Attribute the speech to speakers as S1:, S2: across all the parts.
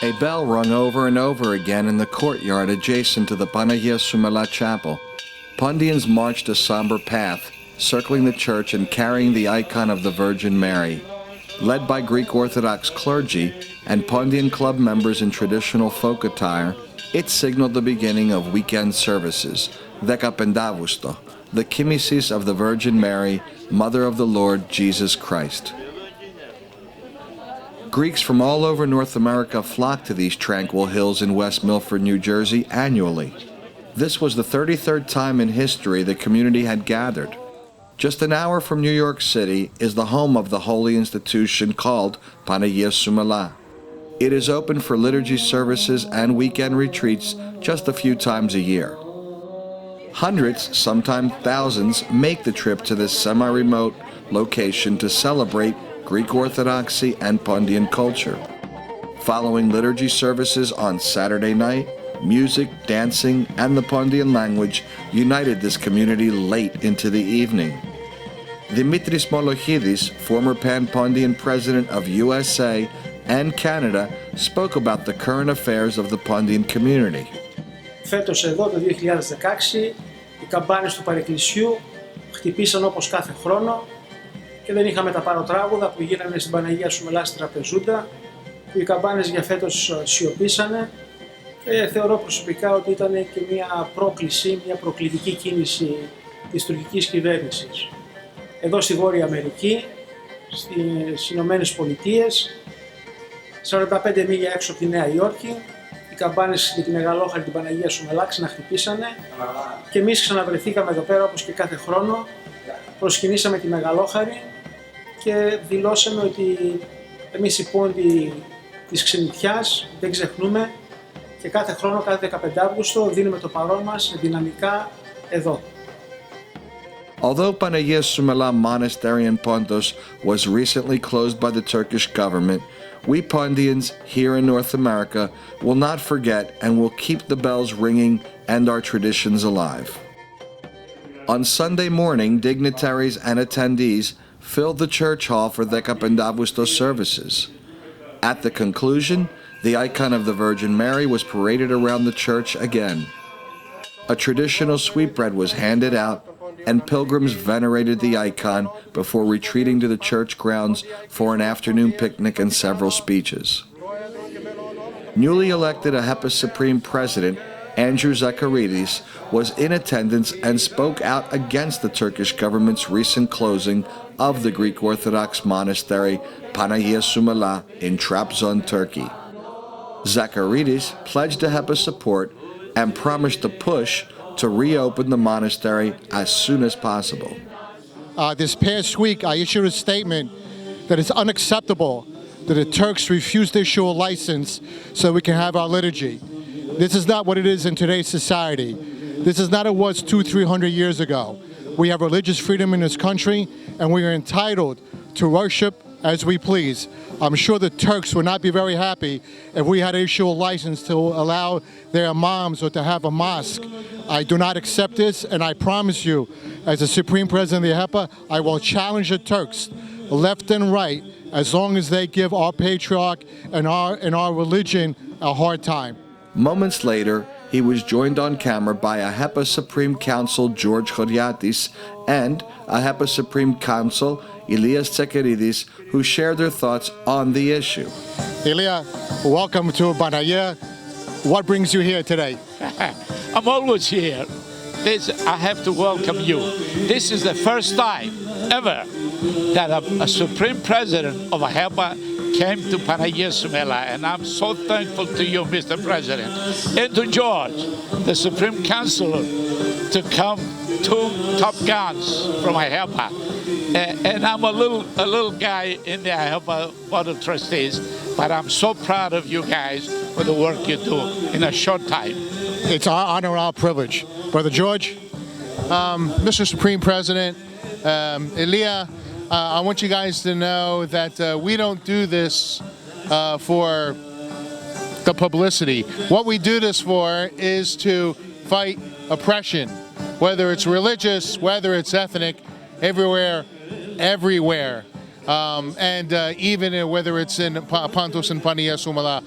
S1: A bell rung over and over again in the courtyard adjacent to the Panagia Soumela Chapel. Pondians marched a somber path, circling the church and carrying the icon of the Virgin Mary. Led by Greek Orthodox clergy and Pondian club members in traditional folk attire, it signaled the beginning of weekend services, Dekapentavousto, the Kimesis of the Virgin Mary, Mother of the Lord Jesus Christ. Greeks from all over North America flocked to these tranquil hills in West Milford, New Jersey annually. This was the 33rd time in history the community had gathered. Just an hour from New York City is the home of the holy institution called Panagia Soumela. It is open for liturgy services and weekend retreats just a few times a year. Hundreds, sometimes thousands, make the trip to this semi-remote location to celebrate Greek Orthodoxy and Pondian culture. Following liturgy services on Saturday night, music, dancing, and the Pondian language united this community late into the evening. Dimitris Molochidis, former Pan-Pondian president of USA and Canada, spoke about the current affairs of the Pondian community.
S2: Φέτος εδώ το 2016 οι καμπάνες του Παρεκκλησιού χτυπήσαν όπως κάθε χρόνο και δεν είχαμε τα παροτράγουδα που γίνανε στην Παναγία Σουμελά στη Τραπεζούντα, που οι καμπάνες για φέτος σιωπήσανε και θεωρώ προσωπικά ότι ήταν και μια πρόκληση, μια προκλητική κίνηση της τουρκικής κυβέρνησης. Εδώ στη Βόρεια Αμερική, στις Ηνωμένες Πολιτείες, 45 μίλια έξω από τη Νέα Υόρκη, οι καμπάνες για τη Μεγαλόχαρη την Παναγία Σουμελά ξαναχτυπήσανε και εμείς ξαναβρεθήκαμε εδώ πέρα όπως και κάθε χρόνο, προσκυνήσαμε τη Μεγαλόχαρη και δηλώσαμε ότι εμείς οι Πόντιοι της ξενιτιάς δεν ξεχνούμε και κάθε χρόνο, κάθε 15 Αύγουστο, δίνουμε το παρόν μας δυναμικά εδώ.
S1: Although Panagia Soumela Monastery in Pontos was recently closed by the Turkish government, we Pondians here in North America will not forget and will keep the bells ringing and our traditions alive. On Sunday morning, dignitaries and attendees filled the church hall for Dekapentavousto services. At the conclusion, the icon of the Virgin Mary was paraded around the church again. A traditional sweetbread was handed out, and pilgrims venerated the icon before retreating to the church grounds for an afternoon picnic and several speeches. Newly elected AHEPA Supreme President Andrew Zacharidis was in attendance and spoke out against the Turkish government's recent closing of the Greek Orthodox monastery Panagia Soumela in Trabzon, Turkey. Zacharidis pledged AHEPA support and promised to push to reopen the monastery as soon as possible.
S3: This past week, I issued a statement that it's unacceptable that the Turks refuse to issue a license so we can have our liturgy. This is not what it is in today's society. This is not what it was 200-300 years ago. We have religious freedom in this country, and we are entitled to worship as we please. I'm sure the Turks would not be very happy if we had to issue a license to allow their imams or to have a mosque. I do not accept this, and I promise you, as the Supreme President of the AHEPA, I will challenge the Turks, left and right, as long as they give our patriarch and our religion a hard time.
S1: Moments later, he was joined on camera by AHEPA Supreme Council George Choriatis and AHEPA Supreme Council Ilias Tsekeridis, who shared their thoughts on the issue.
S3: Ilia, welcome to Panagia. What brings you here today?
S4: I'm always here. I have to welcome you. This is the first time ever that a Supreme President of AHEPA came to Panagia Soumela, and I'm so thankful to you, Mr. President, and to George, the Supreme Counselor, to come, two top guns from AHEPA. And I'm a little guy in the AHEPA Board of Trustees, but I'm so proud of you guys for the work you do in a short time.
S3: It's our honor and our privilege. Brother George?
S5: Mr. Supreme President, Elia, I want you guys to know that we don't do this for the publicity. What we do this for is to fight oppression, whether it's religious, whether it's ethnic, everywhere. and even whether it's in Pontus and Pania Sumala.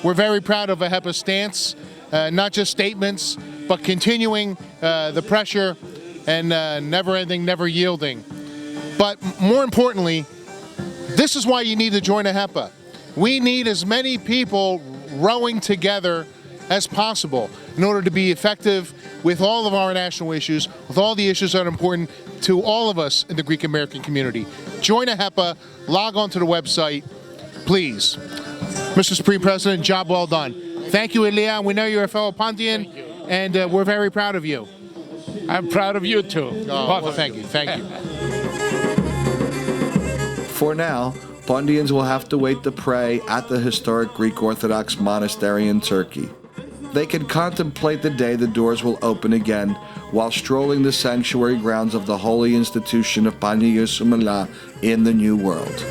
S5: We're very proud of AHEPA's stance, not just statements, but continuing the pressure and never ending, never yielding. But more importantly, this is why you need to join AHEPA. We need as many people rowing together as possible in order to be effective with all of our national issues, with all the issues that are important to all of us in the Greek American community. Join AHEPA, log on to the website, please. Mr. Supreme President, job well done. Thank you, Elia. We know you're a fellow Pontian, and we're very proud of you.
S4: I'm proud of you too.
S5: Oh, well, thank you. Thank you.
S1: For now, Pondians will have to wait to pray at the historic Greek Orthodox monastery in Turkey. They can contemplate the day the doors will open again while strolling the sanctuary grounds of the holy institution of Pania Sumala in the New World.